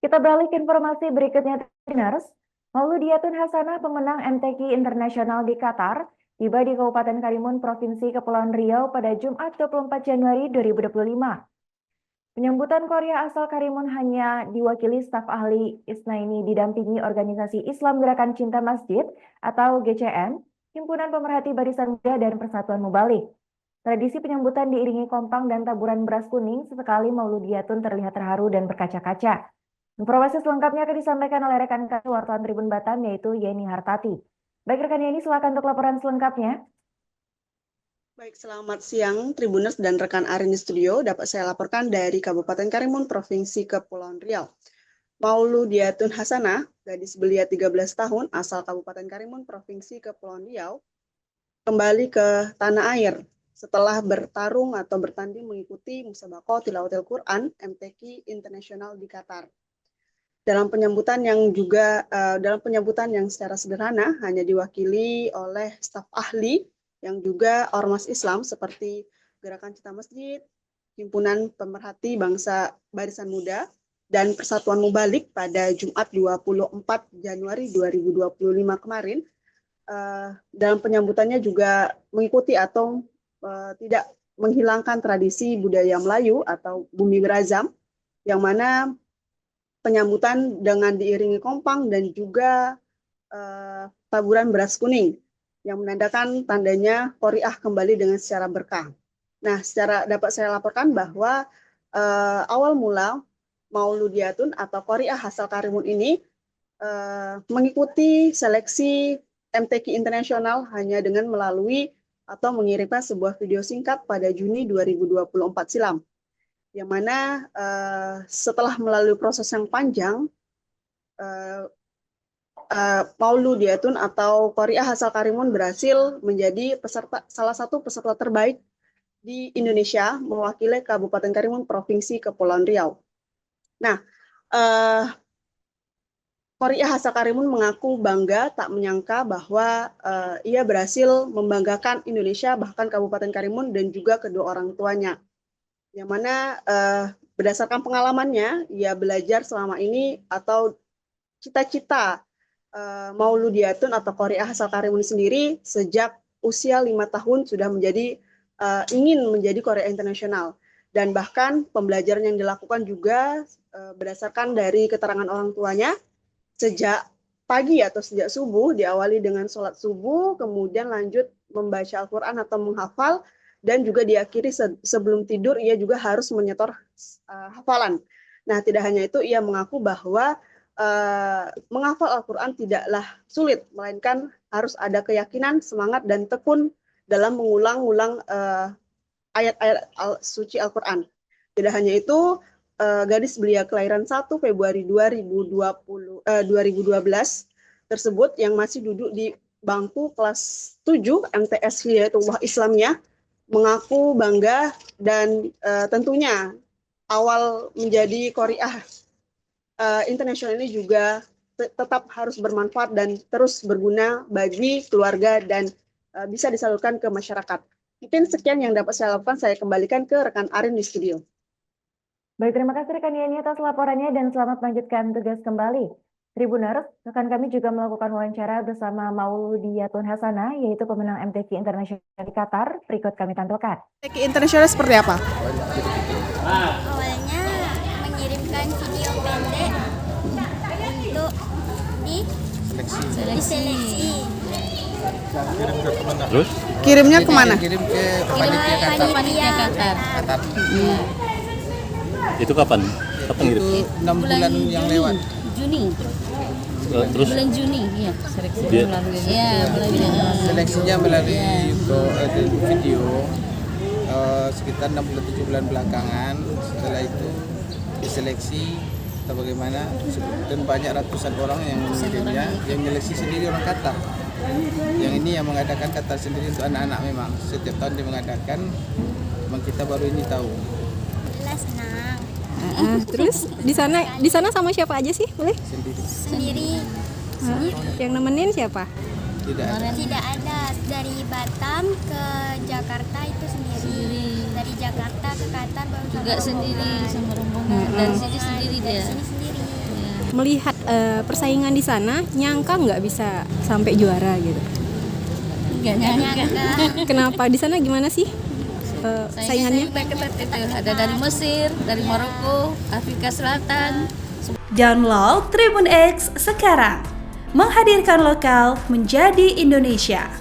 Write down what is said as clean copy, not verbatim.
Kita beralih ke informasi berikutnya, Triners. Mauludiyatun Hasanah, pemenang MTQ Internasional di Qatar, tiba di Kabupaten Karimun, Provinsi Kepulauan Riau pada Jumat 24 Januari 2025. Penyambutan Korea asal Karimun hanya diwakili staf ahli Isnaini didampingi Organisasi Islam Gerakan Cinta Masjid atau GCM, Himpunan Pemerhati Barisan Muda dan Persatuan Mubalik. Tradisi penyambutan diiringi kompang dan taburan beras kuning, sesekali Mauludiyatun terlihat terharu dan berkaca-kaca. Informasi selengkapnya akan disampaikan oleh rekan kami wartawan Tribun Batam, yaitu Yeni Hartati. Baik rekan Yeni, silakan untuk laporan selengkapnya. Baik, selamat siang Tribuners dan rekan Arin di studio. Dapat saya laporkan dari Kabupaten Karimun, Provinsi Kepulauan Riau. Mauludiyatun Hasanah, gadis belia 13 tahun, asal Kabupaten Karimun, Provinsi Kepulauan Riau, kembali ke tanah air setelah bertarung atau bertanding mengikuti Musabaqah Tilawatil Quran MTQ Internasional di Qatar. Dalam penyambutan yang secara sederhana hanya diwakili oleh staf ahli yang juga ormas Islam seperti Gerakan Cinta Masjid, Himpunan Pemerhati Bangsa Barisan Muda, dan Persatuan Mubalik pada Jumat 24 Januari 2025 kemarin. Dalam penyambutannya juga mengikuti atau tidak menghilangkan tradisi budaya Melayu atau Bumi Berazam, yang mana penyambutan dengan diiringi kompang dan juga taburan beras kuning yang menandakan tandanya Qori'ah kembali dengan secara berkah. Nah, secara dapat saya laporkan bahwa awal mula Mauludiyatun atau Qori'ah asal Karimun ini mengikuti seleksi MTQ Internasional hanya dengan melalui atau mengirimkan sebuah video singkat pada Juni 2024 silam, yang mana setelah melalui proses yang panjang, Mauludiyatun atau Qori'ah asal Karimun berhasil menjadi salah satu peserta terbaik di Indonesia mewakili Kabupaten Karimun, Provinsi Kepulauan Riau. Nah, Qori'ah asal Karimun mengaku bangga tak menyangka bahwa ia berhasil membanggakan Indonesia, bahkan Kabupaten Karimun dan juga kedua orang tuanya. Yang mana berdasarkan pengalamannya, ia belajar selama ini atau cita-cita Mauludiyatun atau Qori'ah asal Karimun sendiri sejak usia 5 tahun sudah ingin menjadi Qori'ah internasional. Dan bahkan pembelajaran yang dilakukan juga berdasarkan dari keterangan orang tuanya, sejak pagi atau sejak subuh diawali dengan sholat subuh, kemudian lanjut membaca Al-Quran atau menghafal, dan juga diakhiri sebelum tidur ia juga harus menyetor hafalan. Nah, tidak hanya itu, ia mengaku bahwa menghafal Al-Quran tidaklah sulit, melainkan harus ada keyakinan, semangat, dan tekun dalam mengulang-ulang ayat-ayat suci Al-Quran. Tidak hanya itu, gadis belia kelahiran 1 Februari 2012 tersebut yang masih duduk di bangku kelas 7 MTS Hidayatullah Islamnya mengaku bangga dan tentunya awal menjadi Qori'ah internasional ini juga tetap harus bermanfaat dan terus berguna bagi keluarga dan bisa disalurkan ke masyarakat. Mungkin sekian yang dapat saya lakukan, saya kembalikan ke rekan Arin di studio. Baik, terima kasih rekan Yeni atas laporannya dan selamat melanjutkan tugas kembali. Tribuners, rekan kami juga melakukan wawancara bersama Mauludiyatun Hasanah, yaitu pemenang MTQ Internasional di Qatar. Berikut kami tampilkan. MTQ Internasional seperti apa? Awalnya mengirimkan video pendek untuk diseleksi. Terus? Kirimnya kemana? Kirim ke panitia Qatar. Itu kapan? Kapan gitu? Itu 6 bulan yang lewat. Juni. Terus Bulan Juni, iya. Seleksinya Dia- melalui. Iya, bulan Juni. Seleksinya melalui video sekitar 6 bulan 7 bulan belakangan. Setelah itu diseleksi atau bagaimana, dan banyak ratusan orang yang mengirimnya, yang menyeleksi sendiri orang Qatar. Yang ini yang mengadakan Qatar sendiri untuk anak-anak memang. Setiap tahun dia mengadakan, memang kita baru ini tahu. Senang Terus di sana sama siapa aja sih? Boleh? sendiri. Yang nemenin siapa? Tidak ada. Tidak ada, dari Batam ke Jakarta itu sendiri. Dari Jakarta ke Qatar baru Juga sendiri sama rombongan. Dari sini sendiri dia. Dari sini sendiri. Melihat persaingan di sana, nyangka nggak bisa sampai juara gitu. Nggak nyangka. Kenapa di sana gimana sih saingannya? Ketat itu ada dari Mesir, dari Maroko, Afrika Selatan. Download Tribun X sekarang. Menghadirkan lokal menjadi Indonesia.